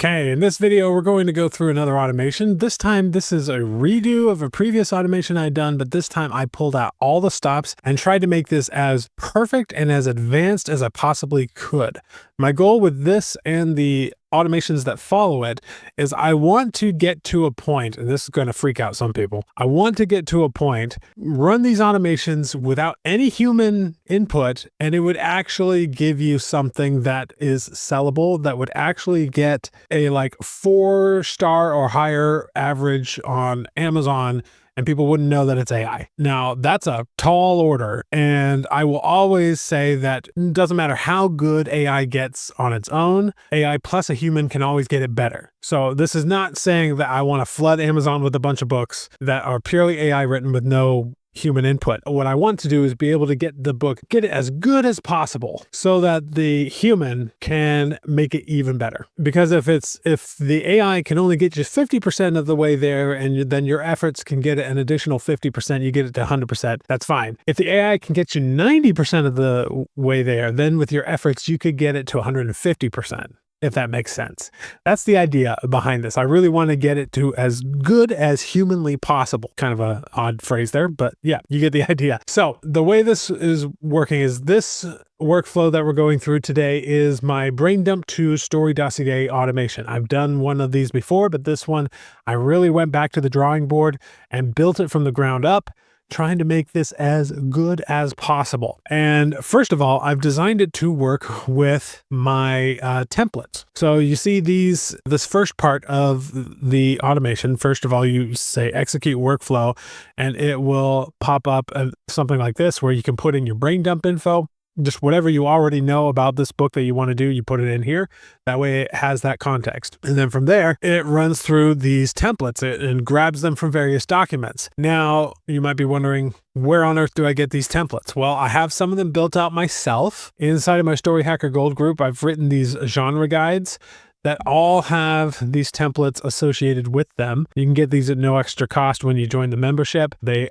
Okay, in this video, we're going to go through another automation. This time, this is a redo of a previous automation I'd done, but this time I pulled out all the stops and tried to make this as perfect and as advanced as I possibly could. My goal with this and the automations that follow it is I want to get to a point, and this is going to freak out some people. I want to get to a point, run these automations without any human input, and it would actually give you something that is sellable, that would actually get a like 4-star or higher average on Amazon, and people wouldn't know that it's AI. Now, that's a tall order, and I will always say that it doesn't matter how good AI gets on its own, AI plus a human can always get it better. So this is not saying that I want to flood Amazon with a bunch of books that are purely AI written with no human input. What I want to do is be able to get the book, get it as good as possible so that the human can make it even better. Because if the AI can only get you 50% of the way there, and then your efforts can get it an additional 50%, you get it to 100%, that's fine. If the AI can get you 90% of the way there, then with your efforts, you could get it to 150%. If that makes sense. That's the idea behind this. I really want to get it to as good as humanly possible. Kind of an odd phrase there, but yeah, you get the idea. So the way this is working is this workflow that we're going through today is my brain dump to Story Dossier automation. I've done one of these before, but this one, I really went back to the drawing board and built it from the ground up, trying to make this as good as possible. And first of all, I've designed it to work with my templates. So you see this first part of the automation. First of all, you say execute workflow, and it will pop up something like this where you can put in your brain dump info. Just whatever you already know about this book that you want to do, you put it in here. That way it has that context. And then from there, it runs through these templates and grabs them from various documents. Now, you might be wondering, where on earth do I get these templates? Well, I have some of them built out myself. Inside of my Story Hacker Gold group, I've written these genre guides that all have these templates associated with them. You can get these at no extra cost when you join the membership. The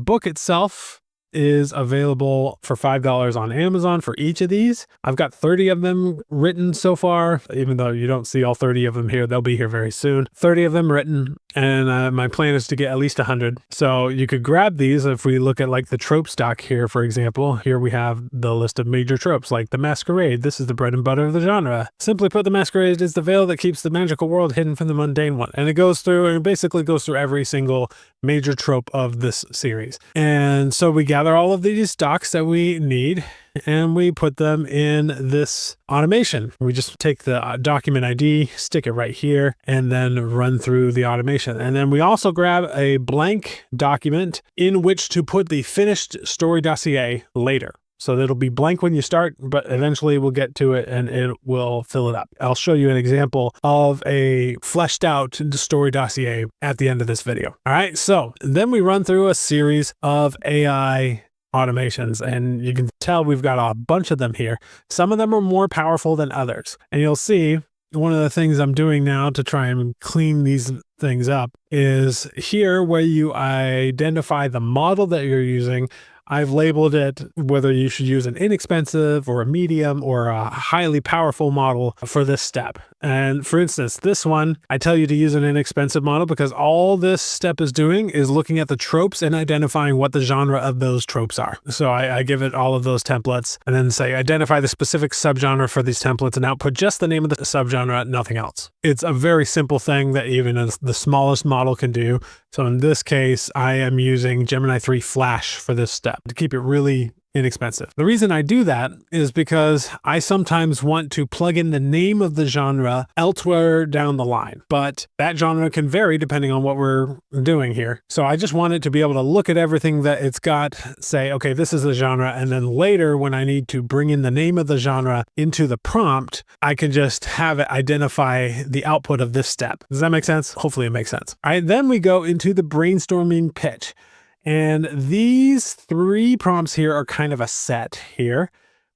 book itself is available for $5 on Amazon for each of these. I've got 30 of them written so far, even though you don't see all 30 of them here. They'll be here very soon. 30 of them written, and my plan is to get at least 100. So you could grab these. If we look at like the trope stock here, for example, here we have the list of major tropes like the masquerade. This is the bread and butter of the genre. Simply put, the masquerade is the veil that keeps the magical world hidden from the mundane one. And it basically goes through every single major trope of this series. And so we gather all of these docs that we need, and we put them in this automation. We just take the document ID, stick it right here, and then run through the automation. And then we also grab a blank document in which to put the finished Story Dossier later. So it'll be blank when you start, but eventually we'll get to it and it will fill it up. I'll show you an example of a fleshed out Story Dossier at the end of this video. All right, so then we run through a series of AI automations, and you can tell we've got a bunch of them here. Some of them are more powerful than others. And you'll see one of the things I'm doing now to try and clean these things up is here where you identify the model that you're using. I've labeled it whether you should use an inexpensive or a medium or a highly powerful model for this step. And for instance, this one, I tell you to use an inexpensive model because all this step is doing is looking at the tropes and identifying what the genre of those tropes are. So I give it all of those templates and then say, identify the specific subgenre for these templates and output just the name of the subgenre, nothing else. It's a very simple thing that even the smallest model can do. So in this case, I am using Gemini 3 Flash for this step to keep it really inexpensive. The reason I do that is because I sometimes want to plug in the name of the genre elsewhere down the line, but that genre can vary depending on what we're doing here. So I just want it to be able to look at everything that it's got, say, okay, this is the genre, and then later when I need to bring in the name of the genre into the prompt, I can just have it identify the output of this step. Does that make sense? Hopefully it makes sense. All right, then we go into the brainstorming pitch. And these 3 prompts here are kind of a set here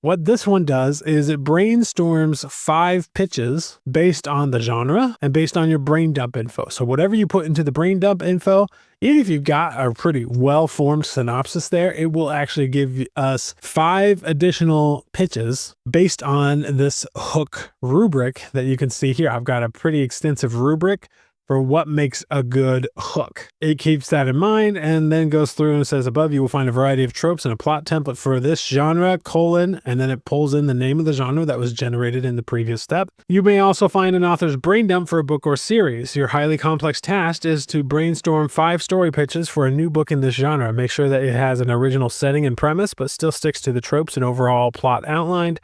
What this one does is it brainstorms 5 pitches based on the genre and based on your brain dump info. So whatever you put into the brain dump info, even if you've got a pretty well-formed synopsis there, it will actually give us 5 additional pitches based on this hook rubric that you can see here. I've got a pretty extensive rubric for what makes a good hook. It keeps that in mind and then goes through and says above, you will find a variety of tropes and a plot template for this genre, and then it pulls in the name of the genre that was generated in the previous step. You may also find an author's brain dump for a book or series. Your highly complex task is to brainstorm 5 story pitches for a new book in this genre. Make sure that it has an original setting and premise, but still sticks to the tropes and overall plot outlined,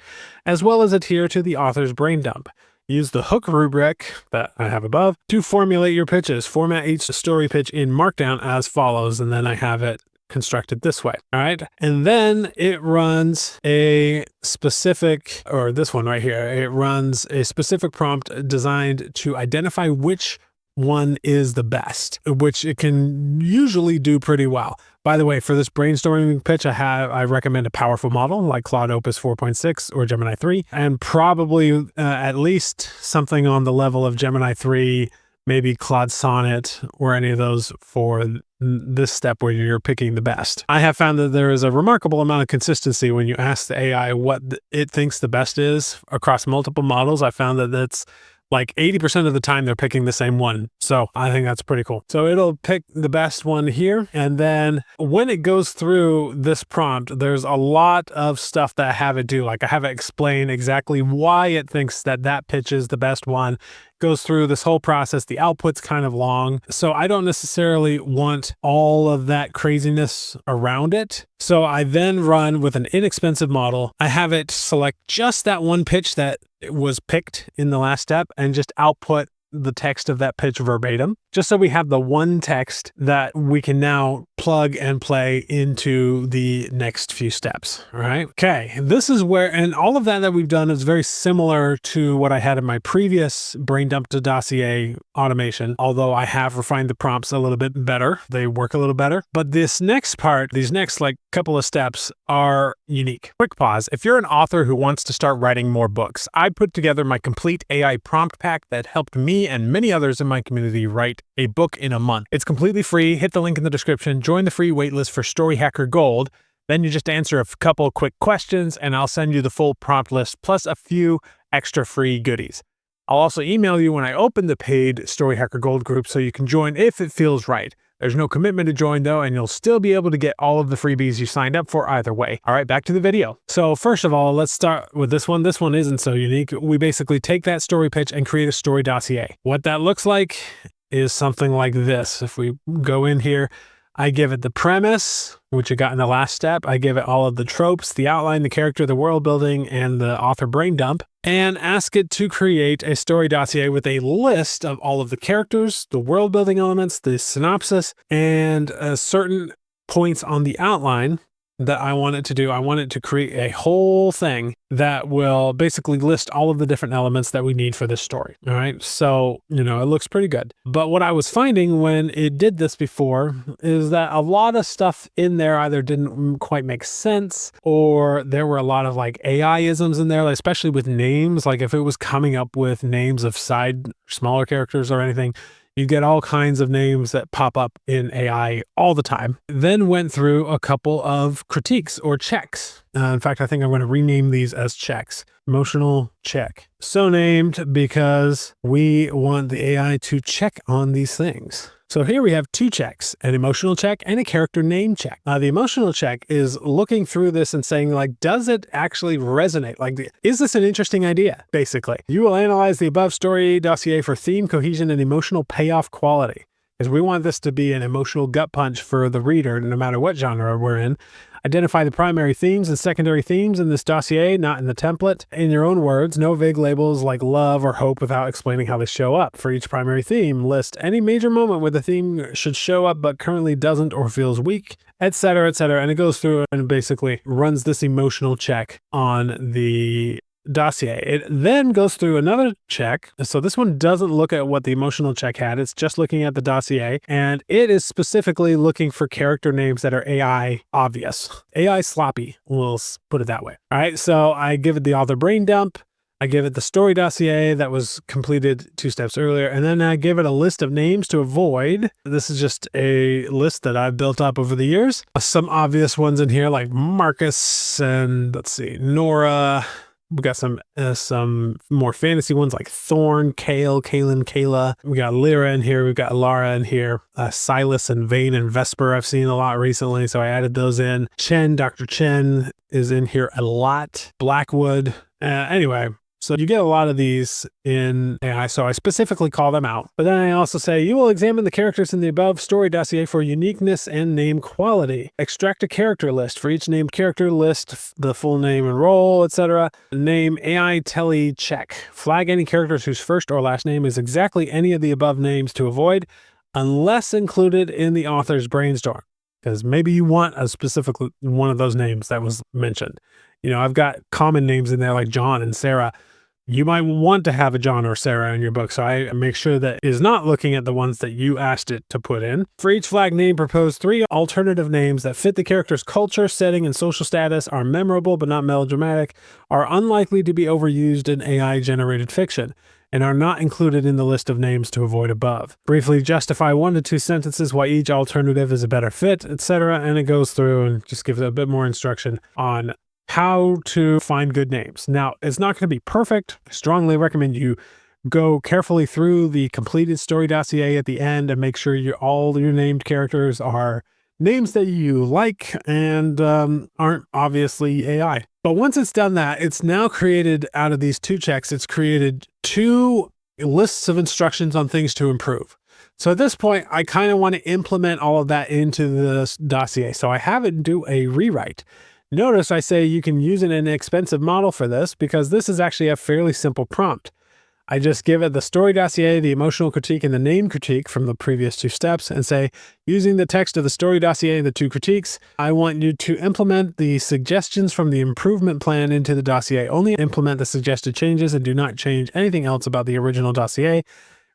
as well as adhere to the author's brain dump. Use the hook rubric that I have above to formulate your pitches. Format each story pitch in Markdown as follows, and then I have it constructed this way. All right. And then it runs a specific, or this one right here, it runs a specific prompt designed to identify which one is the best, which it can usually do pretty well. By the way, for this brainstorming pitch, I recommend a powerful model like Claude Opus 4.6 or Gemini 3, and probably at least something on the level of Gemini 3, maybe Claude Sonnet or any of those for this step where you're picking the best. I have found that there is a remarkable amount of consistency when you ask the AI what it thinks the best is across multiple models. I found that that's like 80% of the time they're picking the same one. So I think that's pretty cool. So it'll pick the best one here. And then when it goes through this prompt, there's a lot of stuff that I have it do. Like I have it explain exactly why it thinks that that pitch is the best one. Goes through this whole process. The output's kind of long, so I don't necessarily want all of that craziness around it. So I then run with an inexpensive model. I have it select just that one pitch that was picked in the last step and just output the text of that pitch verbatim, just so we have the one text that we can now plug and play into the next few steps. All right. Okay. This is where, and all of that we've done is very similar to what I had in my previous brain dump to dossier automation, although I have refined the prompts a little bit better. They work a little better, but this next part, these next like couple of steps are unique. Quick pause. If you're an author who wants to start writing more books, I put together my complete AI prompt pack that helped me and many others in my community write a book in a month. It's completely free. Hit the link in the description. Join the free waitlist for Story Hacker Gold. Then you just answer a couple quick questions and I'll send you the full prompt list plus a few extra free goodies. I'll also email you when I open the paid Story Hacker Gold group so you can join if it feels right. There's no commitment to join though, and you'll still be able to get all of the freebies you signed up for either way. All right, back to the video. So first of all, let's start with this one. This one isn't so unique. We basically take that story pitch and create a story dossier. What that looks like is something like this. If we go in here, I give it the premise, which I got in the last step. I give it all of the tropes, the outline, the character, the world building, and the author brain dump, and ask it to create a story dossier with a list of all of the characters, the world building elements, the synopsis, and certain points on the outline that I want it to do. I want it to create a whole thing that will basically list all of the different elements that we need for this story. All right. So, you know, it looks pretty good. But what I was finding when it did this before is that a lot of stuff in there either didn't quite make sense, or there were a lot of like AI-isms in there, especially with names. Like if it was coming up with names of smaller characters or anything, you get all kinds of names that pop up in AI all the time. Then went through a couple of critiques or checks. In fact, I think I'm going to rename these as checks. Emotional check. So named because we want the AI to check on these things. So here we have 2 checks, an emotional check and a character name check. The emotional check is looking through this and saying like, does it actually resonate? Like, is this an interesting idea? Basically, you will analyze the above story dossier for theme, cohesion, and emotional payoff quality. Because we want this to be an emotional gut punch for the reader, no matter what genre we're in. Identify the primary themes and secondary themes in this dossier, not in the template. In your own words, no vague labels like love or hope without explaining how they show up. For each primary theme, list any major moment where the theme should show up but currently doesn't or feels weak, etc., etc. And it goes through and basically runs this emotional check on the dossier. It then goes through another check. So this one doesn't look at what the emotional check had. It's just looking at the dossier, and it is specifically looking for character names that are AI obvious. AI sloppy, we'll put it that way. All right, so I give it the author brain dump. I give it the story dossier that was completed 2 steps earlier, and then I give it a list of names to avoid. This is just a list that I've built up over the years. Some obvious ones in here like Marcus and let's see, Nora. We got some more fantasy ones like Thorn, Kale, Kaylin, Kayla. We got Lyra in here. We've got Lara in here. Silas and Vane and Vesper I've seen a lot recently, so I added those in. Chen, Dr. Chen is in here a lot. Blackwood. Anyway, so you get a lot of these in AI, so I specifically call them out. But then I also say, you will examine the characters in the above story dossier for uniqueness and name quality. Extract a character list. For each named character, list the full name and role, etc. Name AI tele check. Flag any characters whose first or last name is exactly any of the above names to avoid, unless included in the author's brainstorm. Because maybe you want a specific one of those names that was mentioned. You know, I've got common names in there like John and Sarah. You might want to have a John or Sarah in your book, so I make sure that it is not looking at the ones that you asked it to put in. For each flag name, propose 3 alternative names that fit the character's culture, setting, and social status, are memorable but not melodramatic, are unlikely to be overused in AI-generated fiction, and are not included in the list of names to avoid above. Briefly justify 1 to 2 sentences why each alternative is a better fit, etc., and it goes through and just gives a bit more instruction on how to find good names. Now, it's not going to be perfect. I strongly recommend you go carefully through the completed story dossier at the end and make sure all your named characters are names that you like and aren't obviously AI. But once it's done that, it's now created out of these 2 checks, it's created 2 lists of instructions on things to improve. So at this point, I kind of want to implement all of that into the dossier. So I have it do a rewrite. Notice I say you can use an inexpensive model for this because this is actually a fairly simple prompt. I just give it the story dossier, the emotional critique, and the name critique from the previous 2 steps and say, using the text of the story dossier and the 2 critiques, I want you to implement the suggestions from the improvement plan into the dossier. Only implement the suggested changes and do not change anything else about the original dossier.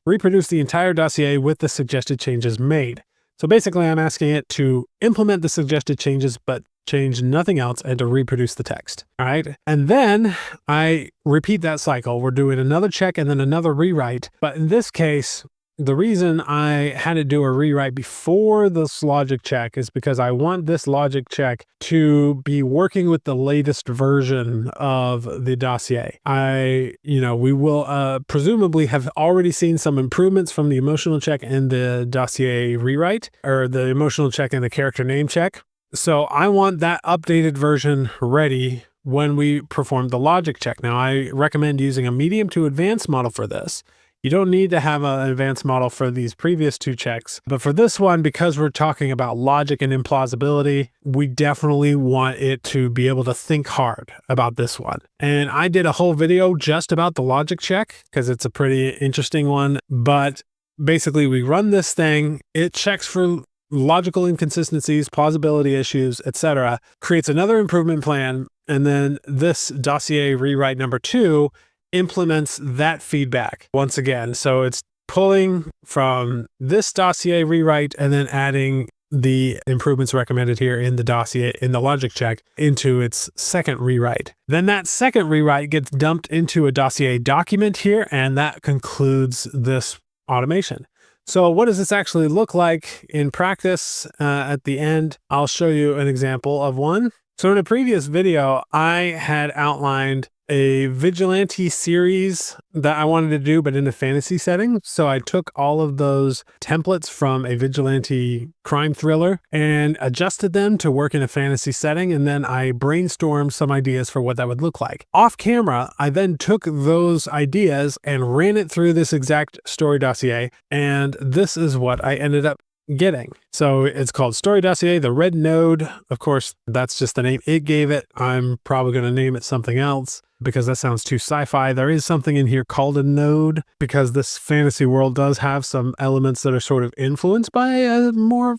Reproduce the entire dossier with the suggested changes made. So basically, I'm asking it to implement the suggested changes, but change nothing else and to reproduce the text. All right. And then I repeat that cycle. We're doing another check and then another rewrite. But in this case, the reason I had to do a rewrite before this logic check is because I want this logic check to be working with the latest version of the dossier. We will presumably have already seen some improvements from the emotional check and the dossier rewrite, or the emotional check and the character name check. So I want that updated version ready when we perform the logic check. Now, I recommend using a medium to advanced model for this. You don't need to have an advanced model for these previous 2 checks. But for this one, because we're talking about logic and implausibility, we definitely want it to be able to think hard about this one. And I did a whole video just about the logic check because it's a pretty interesting one. But basically, we run this thing. It checks for logical inconsistencies, plausibility issues, etc., creates another improvement plan, and then this dossier rewrite number 2 implements that feedback once again. So it's pulling from this dossier rewrite and then adding the improvements recommended here in the dossier, in the logic check, into its second rewrite. Then that second rewrite gets dumped into a dossier document here, and that concludes this automation. So what does this actually look like in practice? At the end, I'll show you an example of one. So in a previous video, I had outlined a vigilante series that I wanted to do, but in a fantasy setting. So I took all of those templates from a vigilante crime thriller and adjusted them to work in a fantasy setting. And then I brainstormed some ideas for what that would look like. Off camera, I then took those ideas and ran it through this exact story dossier. And this is what I ended up getting. So it's called Story Dossier, the red node. Of course, that's just the name it gave it. I'm probably going to name it something else because that sounds too sci-fi. There is something in here called a node because this fantasy world does have some elements that are sort of influenced by a more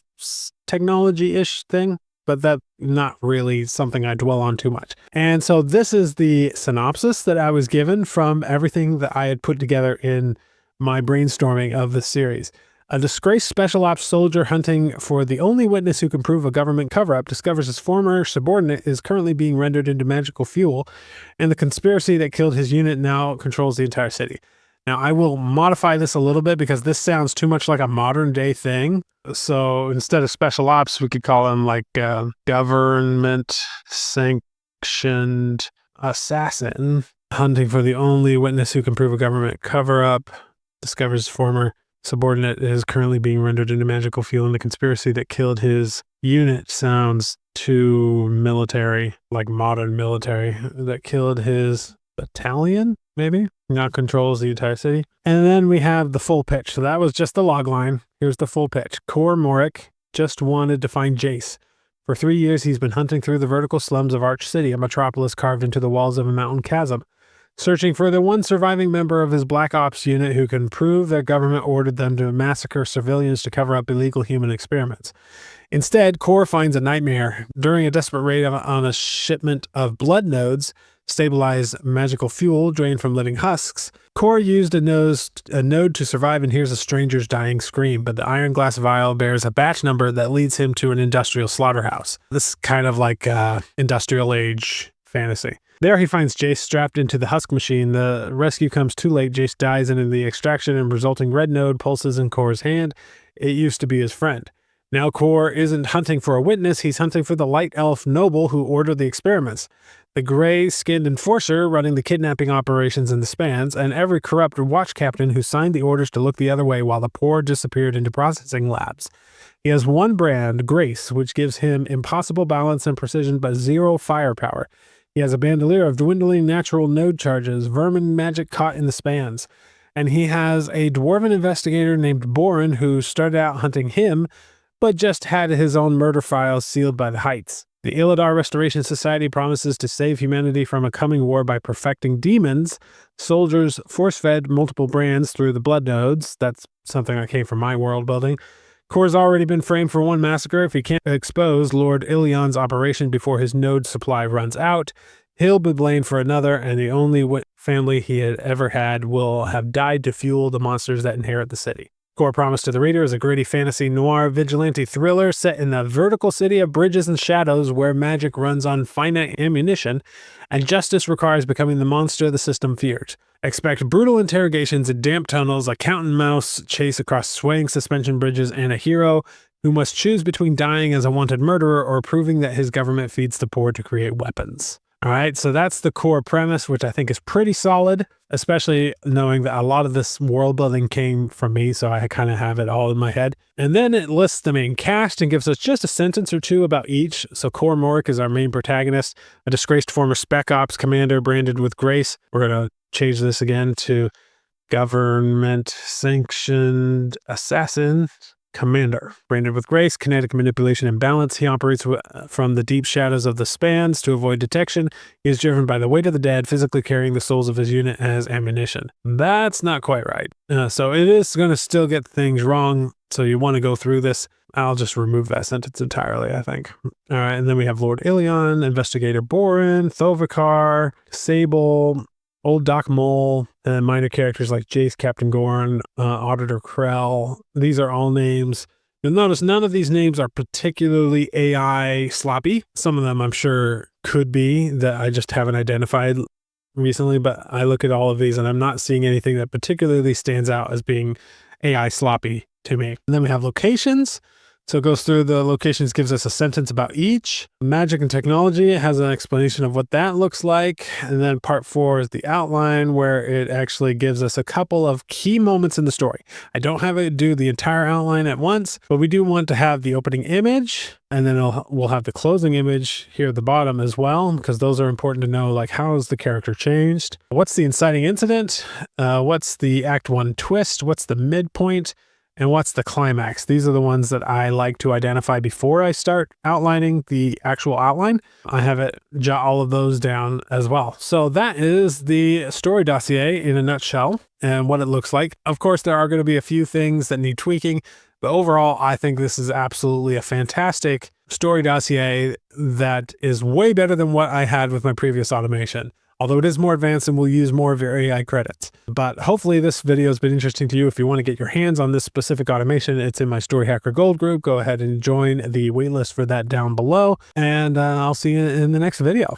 technology-ish thing. but that's not really something I dwell on too much. And so this is the synopsis that I was given from everything that I had put together in my brainstorming of this series. A disgraced special ops soldier hunting for the only witness who can prove a government cover-up discovers his former subordinate is currently being rendered into magical fuel, and the conspiracy that killed his unit now controls the entire city. Now, I will modify this a little bit because this sounds too much like a modern day thing. So instead of special ops, we could call him like government sanctioned assassin hunting for the only witness who can prove a government cover-up, discovers former subordinate is currently being rendered into magical fuel, and the conspiracy that killed his unit sounds too military, like modern military, that killed his battalion, maybe, now controls the entire city. And then we have the full pitch. So that was just the log line. Here's the full pitch. Cor Morrick just wanted to find Jace. For 3 years, he's been hunting through the vertical slums of Arch City, a metropolis carved into the walls of a mountain chasm, searching for the one surviving member of his Black Ops unit who can prove their government ordered them to massacre civilians to cover up illegal human experiments. Instead, Cor finds a nightmare. During a desperate raid on a shipment of blood nodes, stabilized magical fuel drained from living husks, Cor used a node to survive and hears a stranger's dying scream, but the iron glass vial bears a batch number that leads him to an industrial slaughterhouse. This is kind of like industrial age fantasy. There he finds Jace strapped into the husk machine. The rescue comes too late. Jace dies, and in the extraction and resulting red node pulses in Cor's hand. It used to be his friend. Now Cor isn't hunting for a witness, he's hunting for the light elf noble who ordered the experiments, the gray-skinned enforcer running the kidnapping operations in the spans, and every corrupt watch captain who signed the orders to look the other way while the poor disappeared into processing labs. He has one brand, Grace, which gives him impossible balance and precision but zero firepower. He has a bandolier of dwindling natural node charges, vermin magic caught in the spans. And he has a dwarven investigator named Boren who started out hunting him, but just had his own murder files sealed by the Heights. The Illidan Restoration Society promises to save humanity from a coming war by perfecting demons. Soldiers force-fed multiple brands through the blood nodes. That's something that came from my world building. Cor's already been framed for one massacre. If he can't expose Lord Ilion's operation before his node supply runs out, he'll be blamed for another, and the only family he had ever had will have died to fuel the monsters that inherit the city. Cor promised to the reader is a gritty fantasy noir vigilante thriller set in the vertical city of bridges and shadows where magic runs on finite ammunition and justice requires becoming the monster the system fears. Expect brutal interrogations in damp tunnels, a cat and mouse chase across swaying suspension bridges, and a hero who must choose between dying as a wanted murderer or proving that his government feeds the poor to create weapons. All right, so that's the core premise, which I think is pretty solid, especially knowing that a lot of this world building came from me, so I kind of have it all in my head. And then it lists the main cast and gives us just a sentence or two about each. So Cor Morrick is our main protagonist, a disgraced former Spec Ops commander branded with grace. We're going to change this again to government-sanctioned assassin commander. Branded with grace, kinetic manipulation and balance. He operates from the deep shadows of the spans to avoid detection. He is driven by the weight of the dead, physically carrying the souls of his unit as ammunition. That's not quite right. So it is going to still get things wrong. So you want to go through this. I'll just remove that sentence entirely, I think. All right, and then we have Lord Ilion, Investigator Boren, Thovikar, Sable, Old Doc Mole, and minor characters like Jace, Captain Gorn, Auditor Krell. These are all names. You'll notice none of these names are particularly AI sloppy. Some of them I'm sure could be that I just haven't identified recently, but I look at all of these and I'm not seeing anything that particularly stands out as being AI sloppy to me. And then we have locations. So it goes through the locations, gives us a sentence about each. Magic and technology, it has an explanation of what that looks like. And then part 4 is the outline where it actually gives us a couple of key moments in the story. I don't have it do the entire outline at once, but we do want to have the opening image, and then we'll have the closing image here at the bottom as well, because those are important to know, like how has the character changed? What's the inciting incident? What's the Act 1 twist? What's the midpoint? And what's the climax? These are the ones that I like to identify before I start outlining the actual outline. I have it jot all of those down as well. So that is the story dossier in a nutshell and what it looks like. Of course, there are going to be a few things that need tweaking, but overall, I think this is absolutely a fantastic Story Dossier that is way better than what I had with my previous automation. Although it is more advanced and will use more of your AI credits. But hopefully this video has been interesting to you. If you want to get your hands on this specific automation, it's in my Story Hacker Gold group. Go ahead and join the waitlist for that down below. And I'll see you in the next video.